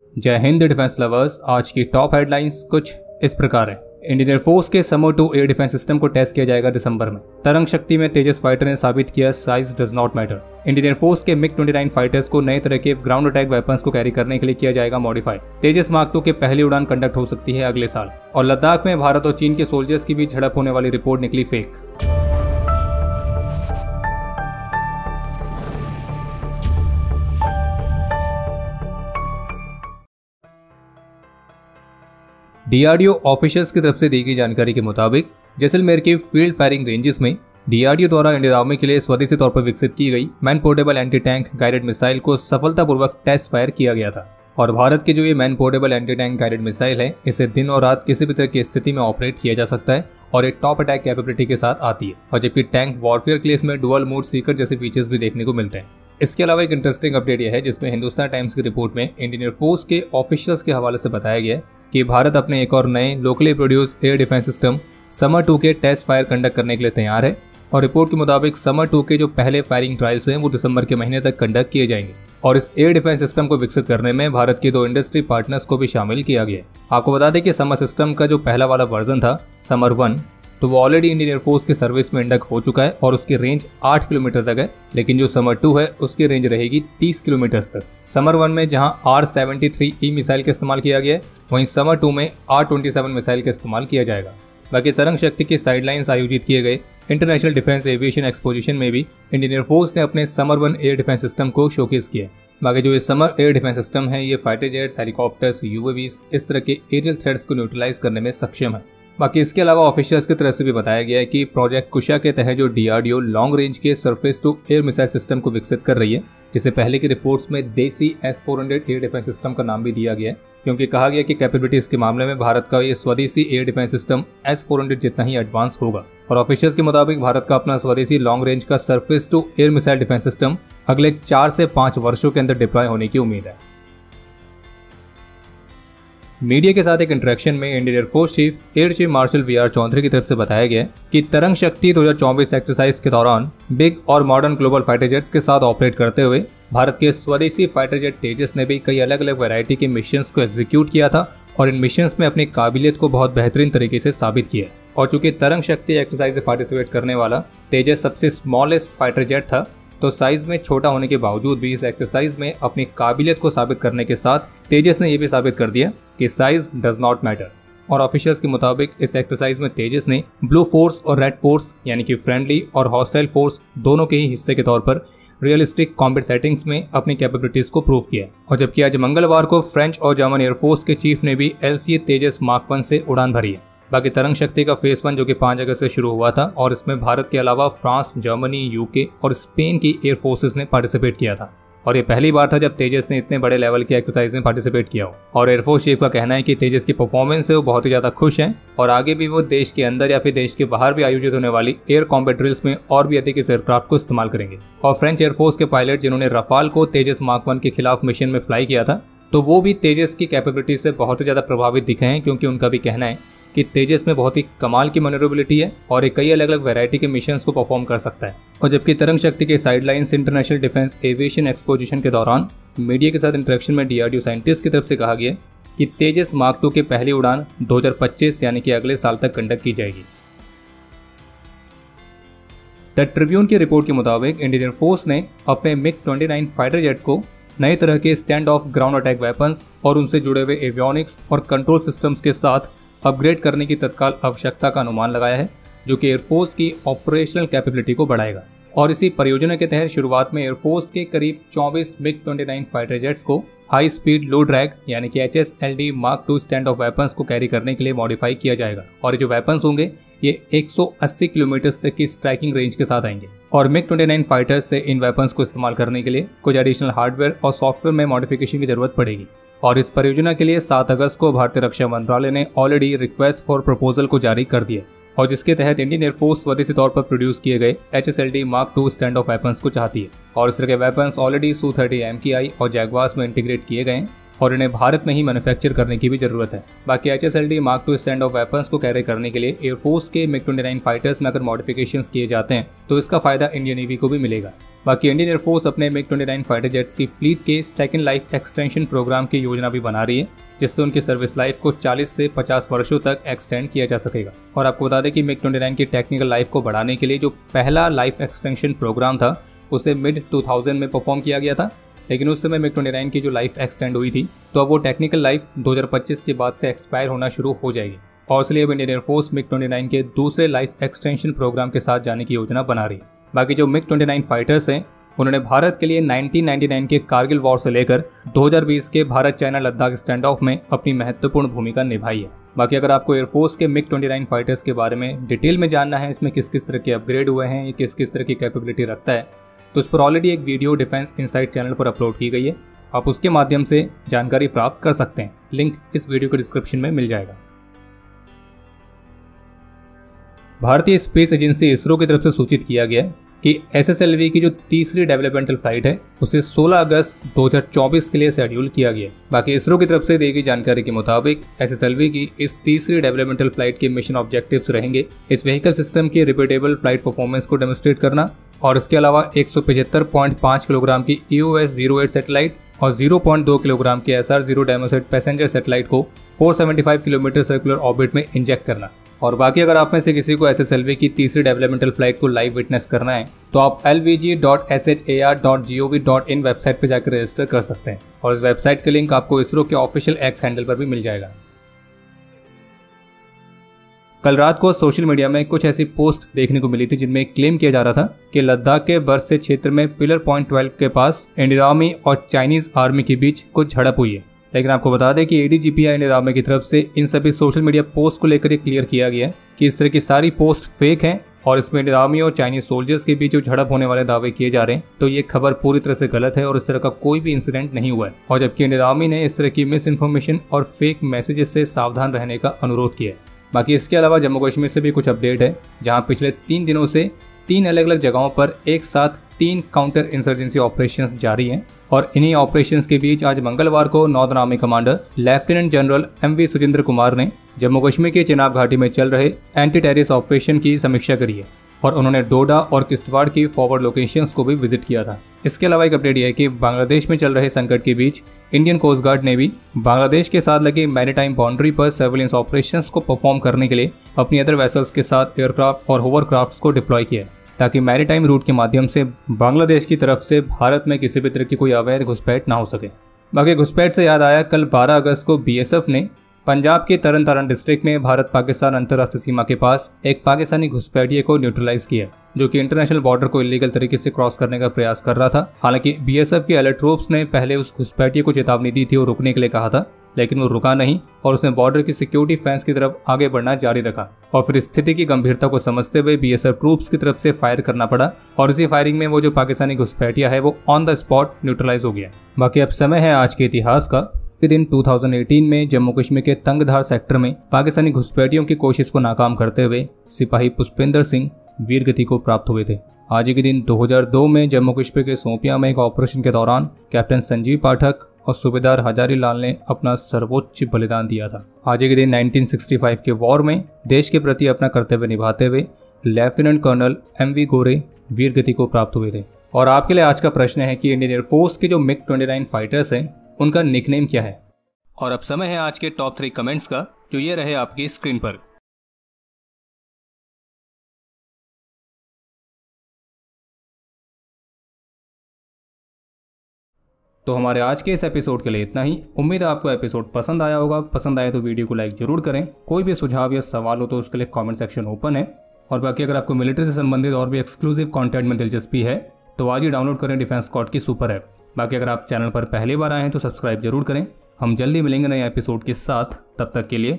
जय Hind defence lovers. आज की टॉप हेडलाइंस कुछ इस प्रकार है। इंडियन एयरफोर्स के समर 2 एयर डिफेंस सिस्टम को टेस्ट किया जाएगा दिसंबर में। तरंग शक्ति में तेजस फाइटर ने साबित किया size does not matter. Indian air force के मिग 29 फाइटर्स को नए तरह के ग्राउंड अटैक वेपन्स को कैरी करने के लिए किया जाएगा मॉडिफाई। तेजस मार्क 2 के पहली उड़ान कंडक्ट हो सकती है अगले साल। और लद्दाख में भारत और चीन के सोल्जर्स की बीच झड़प होने वाली रिपोर्ट निकली फेक। डीआरडीओ ऑफिशियल्स की तरफ से दी गई जानकारी के मुताबिक जैसलमेर के फील्ड फायरिंग रेंजेस में डीआरडीओ द्वारा इंडियन आर्मी के लिए स्वदेशी तौर पर विकसित की गई man portable anti tank guided missile को सफलतापूर्वक टेस्ट फायर किया गया था। और भारत की जो ये man portable anti tank guided missile है, इसे दिन और रात किसी भी तरह की स्थिति में ऑपरेट किया जा सकता है और एक टॉप अटैक कैपेबिलिटी के साथ आती है। और जबकि टैंक वॉरफेयर के लिए इसमें डुअल मोड सीकर जैसे फीचर्स भी देखने को मिलते हैं। इसके अलावा एक इंटरेस्टिंग अपडेट यह है जिसमें हिंदुस्तान टाइम्स की रिपोर्ट में इंडियन एयरफोर्स के ऑफिशियल्स के हवाले से बताया गया कि भारत अपने एक और नए locally produce air defence system summer 2 के टेस्ट फायर कंडक्ट करने के लिए तैयार है। और रिपोर्ट के मुताबिक समर 2 के जो पहले फायरिंग ट्रायल्स हैं वो दिसंबर के महीने तक कंडक्ट किए जाएंगे। और इस एयर डिफेंस सिस्टम को विकसित करने में भारत के 2 इंडस्ट्री पार्टनर्स को भी शामिल किया गया है। आपको बता दें कि समर सिस्टम का जो पहला वाला वर्जन था समर 1, तो वो ऑलरेडी इंडियन एयरफोर्स के सर्विस में इंडक्ट हो चुका है और उसकी रेंज 8 किलोमीटर तक है। लेकिन जो समर 2 है उसकी रेंज रहेगी 30 किलोमीटर तक। समर 1 में जहां R73E मिसाइल का इस्तेमाल किया गया है, वहीं समर 2 में R27 मिसाइल का इस्तेमाल किया जाएगा। बाकी तरंग शक्ति की साइडलाइंस आयोजित किए गए इंटरनेशनल डिफेंस एविएशन एक्सपोजिशन में भी इंडियन एयरफोर्स ने अपने समर 1 एयर डिफेंस सिस्टम को शोकेस किया। बाकी जो ये समर एयर डिफेंस सिस्टम है, ये फाइटर जेट्स, हेलीकॉप्टर्स, यूएवीज इस तरह के एरियल थ्रेट्स को न्यूट्रलाइज करने में सक्षम है। बाकी इसके अलावा ऑफिशियल्स की तरफ से भी बताया गया है कि प्रोजेक्ट कुशा के तहत जो डीआरडीओ लॉन्ग रेंज के surface to air missile system को विकसित कर रही है, जिसे पहले की रिपोर्ट्स में देसी S-400 एयर डिफेंस सिस्टम का नाम भी दिया गया है, क्योंकि कहा गया कि कैपेबिलिटीज के मामले में भारत का ये स्वदेशी एयर डिफेंस सिस्टम S-400 जितना ही एडवांस होगा। और ऑफिशियल्स के मुताबिक भारत का अपना स्वदेशी लॉन्ग रेंज का surface to air missile defence system अगले 4 से 5 वर्षों के अंदर डिप्लॉय होने की उम्मीद है। मीडिया के साथ एक इंटरेक्शन में Indian air force chief air chief marshal VR Chaudhari की तरफ से बताया गया कि तरंग शक्ति 2024 एक्सरसाइज के दौरान बिग और मॉडर्न ग्लोबल फाइटर जेट्स के साथ ऑपरेट करते हुए भारत के स्वदेशी फाइटर जेट तेजस ने भी कई अलग अलग वैरायटी के मिशंस को एग्जीक्यूट किया था और इन मिशंस में अपनी काबिलियत को बहुत बेहतरीन तरीके से साबित किया। और चूंकि तरंग शक्ति एक्सरसाइज में पार्टिसिपेट करने वाला तेजस सबसे स्मॉलेस्ट फाइटर जेट था, तो साइज में छोटा होने के बावजूद भी इस एक्सरसाइज में अपनी काबिलियत को साबित करने के साथ तेजस ने यह भी साबित कर दिया कि साइज डज नॉट मैटर। और ऑफिशियल्स के मुताबिक इस एक्सरसाइज में तेजस ने ब्लू फोर्स और रेड फोर्स यानी कि फ्रेंडली और हॉस्टाइल फोर्स दोनों के ही हिस्से के तौर पर रियलिस्टिक कॉम्बैट सेटिंग्स में अपनी कैपेबिलिटीज को प्रूव किया। और जबकि आज मंगलवार को फ्रेंच और जर्मन एयरफोर्स के चीफ ने भी LCA तेजस मार्क 1 से उड़ान भरी है। बाकी तरंग शक्ति का फेज 1 जो कि 5 अगस्त से शुरू हुआ था और इसमें भारत के अलावा फ्रांस, जर्मनी, UK और स्पेन की एयर फोर्सेस ने पार्टिसिपेट किया था। और ये पहली बार था जब तेजस ने इतने बड़े लेवल की एक्सरसाइज में पार्टिसिपेट किया हो। और एयरफोर्स चीफ का कहना है कि तेजस की परफॉर्मेंस से वो बहुत ही ज्यादा खुश हैं और आगे भी वो देश के अंदर या फिर देश के बाहर भी आयोजित होने वाली एयर कॉम्बैट ड्रिल्स में और भी अधिक इस एयरक्राफ्ट को इस्तेमाल करेंगे। और फ्रेंच एयरफोर्स के पायलट जिन्होंने रफाल को तेजस मार्क 1 के खिलाफ मिशन में फ्लाई किया था, तो वो भी तेजस की कैपेबिलिटी से बहुत ही ज्यादा प्रभावित दिखे हैं, क्योंकि उनका भी कहना है कि तेजस में बहुत ही कमाल की मैन्यूवरेबिलिटी है और ये कई अलग अलग वैरायटी के मिशंस को परफॉर्म कर सकता है। और जबकि तरंग शक्ति के sidelines international defence aviation exposition के दौरान मीडिया के साथ इंटरेक्शन में डीआरडीओ साइंटिस्ट की तरफ से कहा गया कि तेजस मार्क 2 की पहली उड़ान 2025 यानी कि अगले साल तक कंडक्ट की जाएगी। द ट्रिब्यून की रिपोर्ट के मुताबिक इंडियन एयरफोर्स ने अपने मिग 29 फाइटर जेट्स को नए तरह के stand of ground attack weapons और उनसे जुड़े हुए एवियोनिक्स और कंट्रोल सिस्टम्स के साथ अपग्रेड करने की तत्काल आवश्यकता का अनुमान लगाया है, जो कि एयरफोर्स की ऑपरेशनल कैपेबिलिटी को बढ़ाएगा। और इसी परियोजना के तहत शुरुआत में एयरफोर्स के करीब 24 मिग 29 फाइटर जेट्स को हाई स्पीड लो ड्रैग यानी कि HSLD mark 2 stand of weapons को कैरी करने के लिए मॉडिफाई किया जाएगा। और ये जो वेपन्स होंगे ये 180 किलोमीटर तक की स्ट्राइकिंग रेंज के साथ आएंगे। और मिग 29 फाइटर्स से इन वेपन्स को इस्तेमाल करने के लिए कुछ एडिशनल हार्डवेयर और सॉफ्टवेयर में मॉडिफिकेशन की जरूरत पड़ेगी। और इस परियोजना के लिए 7 अगस्त को भारतीय रक्षा मंत्रालय ने ऑलरेडी रिक्वेस्ट फॉर प्रपोजल को जारी कर दिया, और जिसके तहत इंडियन एयरफोर्स स्वदेशी तौर पर प्रोड्यूस किए गए HSLD mark 2 stand of weapons को चाहती है। और इस तरह के वेपन्स ऑलरेडी Su-30 MKI और जैगवार्स में इंटीग्रेट किए गए हैं। और इन्हें भारत में ही मैन्युफैक्चर करने की भी जरूरत है। बाकी HSLD Mark II stand of weapons को कैरी करने के लिए एयरफोर्स के MiG-29 फाइटर्स में अगर मॉडिफिकेशंस किए जाते हैं तो इसका फायदा इंडियन नेवी को भी मिलेगा। बाकी इंडियन एयरफोर्स अपने MiG-29 फाइटर जेट्स की फ्लीट के सेकंड लाइफ एक्सटेंशन प्रोग्राम की योजना भी बना रही है, जिससे उनकी सर्विस लाइफ को 40 से 50 वर्षों तक एक्सटेंड किया जा सकेगा। और आपको बता दें कि MiG-29 की टेक्निकल लाइफ को बढ़ाने के लिए जो पहला लाइफ एक्सटेंशन प्रोग्राम था उसे मिड 2000 में परफॉर्म किया गया था, लेकिन उस समय MiG-29 की जो लाइफ एक्सटेंड हुई थी तो अब वो टेक्निकल लाइफ 2025 के बाद से एक्सपायर होना शुरू हो जाएगी, और इसलिए अब इंडियन एयरफोर्स MiG-29 के दूसरे लाइफ एक्सटेंशन प्रोग्राम के साथ जाने की योजना बना रही है। बाकी जो MiG-29 फाइटर्स हैं उन्होंने भारत के लिए 1999 के कारगिल वॉर से लेकर 2020 के Bharat China Ladakh stand of में अपनी महत्वपूर्ण भूमिका निभाई है। बाकी अगर आपको एयरफोर्स के MiG-29 फाइटर्स के बारे में डिटेल में जानना है, इसमें किस किस तरह के अपग्रेड हुए हैं, ये किस किस तरह की कैपेबिलिटी रखता है, तो उस पर ऑलरेडी एक वीडियो डिफेंस इनसाइट चैनल पर अपलोड की गई है। आप उसके माध्यम से जानकारी प्राप्त कर सकते हैं, लिंक इस वीडियो के डिस्क्रिप्शन में मिल जाएगा। भारतीय स्पेस एजेंसी इसरो की तरफ से सूचित किया गया है कि SSLV की जो तीसरी डेवलपमेंटल फ्लाइट है उसे 16 अगस्त 2024 के लिए शेड्यूल किया गया है। बाकी इसरो की तरफ से दी गई जानकारी के मुताबिक SSLV की इस तीसरी डेवलपमेंटल फ्लाइट के मिशन ऑब्जेक्टिव्स रहेंगे इस व्हीकल सिस्टम की रिपीटेबल फ्लाइट परफॉर्मेंस को डेमोन्स्ट्रेट करना, और इसके अलावा 175.5 किलोग्राम की EOS-08 सैटेलाइट और 0.2 किलोग्राम की SR-0 डेमोसेट पैसेंजर सैटेलाइट को 475 किलोमीटर सर्कुलर ऑर्बिट में इंजेक्ट करना। और बाकी अगर आप में से किसी को SSLV की तीसरी डेवलपमेंटल फ्लाइट को लाइव विटनेस करना है तो आप lvg.shar.gov.in वेबसाइट पर जाकर रजिस्टर कर सकते हैं, और इस वेबसाइट का लिंक आपको इसरो के ऑफिशियल एक्स हैंडल पर भी मिल जाएगा। कल रात को सोशल मीडिया में कुछ ऐसी पोस्ट देखने को मिली थी जिनमें क्लेम किया जा रहा था कि लद्दाख के बरसे क्षेत्र में पिलर पॉइंट 12 के पास इंडियन आर्मी और चाइनीज आर्मी के बीच कुछ झड़प हुई है। लेकिन आपको बता दें कि ADGPI इंडियन आर्मी की तरफ से इन सभी सोशल मीडिया पोस्ट को लेकर क्लियर किया गया है कि इस तरह की सारी पोस्ट फेक हैं, और इसमें इंडियन आर्मी और चाइनीज सोल्जर्स के बीच जो झड़प होने वाले दावे किए जा रहे हैं तो ये खबर पूरी तरह से गलत है और इस तरह का कोई भी इंसिडेंट नहीं हुआ है। और जबकि इंडियन आर्मी ने इस तरह की मिस इन्फॉर्मेशन और फेक मैसेजेस से सावधान रहने का अनुरोध किया है। बाकी इसके अलावा जम्मू कश्मीर से भी कुछ अपडेट है, जहां पिछले 3 दिनों से 3 अलग अलग जगहों पर एक साथ 3 काउंटर इंसर्जेंसी ऑपरेशंस जारी हैं, और इन्हीं ऑपरेशंस के बीच आज मंगलवार को northern army commander lieutenant general MV Sujinder Kumar ने जम्मू कश्मीर के चिनाब घाटी में चल रहे एंटी टेररिस्ट ऑपरेशन की समीक्षा करी है, और उन्होंने डोडा और किश्तवाड़ की फॉरवर्ड लोकेशंस को भी विजिट किया था। इसके अलावा एक अपडेट यह है कि बांग्लादेश में चल रहे संकट के बीच इंडियन कोस्ट गार्ड ने भी बांग्लादेश के साथ लगे मैरीटाइम बाउंड्री पर सर्वेलेंस ऑपरेशंस को परफॉर्म करने के लिए अपनी अदर वेसल्स के साथ एयरक्राफ्ट और होवरक्राफ्ट्स को डिप्लॉय किया है, ताकि मैरीटाइम रूट के माध्यम से बांग्लादेश की तरफ से भारत में किसी भी तरह की कोई अवैध घुसपैठ ना हो सके। बाकी घुसपैठ से याद आया, कल 12 अगस्त को BSF ने पंजाब के तरन तारण डिस्ट्रिक्ट में भारत पाकिस्तान अंतर्राष्ट्रीय सीमा के पास एक पाकिस्तानी घुसपैठिए को न्यूट्रलाइज किया, जो कि इंटरनेशनल बॉर्डर को इलीगल तरीके से क्रॉस करने का प्रयास कर रहा था। हालांकि BSF के अलर्ट ट्रूप्स ने पहले उस घुसपैठिए को चेतावनी दी थी और रुकने के लिए कहा था, लेकिन वो रुका नहीं और उसने बॉर्डर की सिक्योरिटी फेंस की तरफ आगे बढ़ना जारी रखा, और फिर स्थिति की गंभीरता को समझते हुए BSF ट्रूप्स की तरफ से फायर करना पड़ा, और इसी फायरिंग में वो जो पाकिस्तानी घुसपैठिया है वो ऑन द स्पॉट न्यूट्रलाइज हो गया। बाकी अब समय है आज के इतिहास का। के दिन 2018 में जम्मू कश्मीर के तंगधार सेक्टर में पाकिस्तानी घुसपैठियों की कोशिश को नाकाम करते हुए सिपाही पुष्पेंद्र सिंह वीरगति को प्राप्त हुए थे। आज ही के दिन 2002 में जम्मू कश्मीर के सोपिया में एक ऑपरेशन के दौरान कैप्टन संजीव पाठक और सूबेदार हजारी लाल ने अपना सर्वोच्च बलिदान दिया था। आज ही के दिन 1965 के वॉर में देश के प्रति अपना कर्तव्य निभाते हुए लेफ्टिनेंट कर्नल MV गोरे वीरगति को प्राप्त हुए थे। और आपके लिए आज का प्रश्न है कि इंडियन एयरफोर्स के जो MiG-29 फाइटर्स हैं उनका निकनेम क्या है। और अब समय है आज के टॉप 3 कमेंट्स का, जो ये रहे आपकी स्क्रीन पर। तो हमारे आज के इस एपिसोड के लिए इतना ही। उम्मीद है आपको एपिसोड पसंद आया होगा। पसंद आए तो वीडियो को लाइक जरूर करें। कोई भी सुझाव या सवाल हो तो उसके लिए कमेंट सेक्शन ओपन है। और बाकी अगर आपको मिलिट्री से संबंधित और भी एक्सक्लूसिव कंटेंट में दिलचस्पी है तो आज ही डाउनलोड करें डिफेंस स्क्वाड की सुपर ऐप। बाकी अगर आप चैनल पर पहली बार आए हैं तो सब्सक्राइब जरूर करें। हम जल्दी मिलेंगे नए एपिसोड के साथ, तब तक के लिए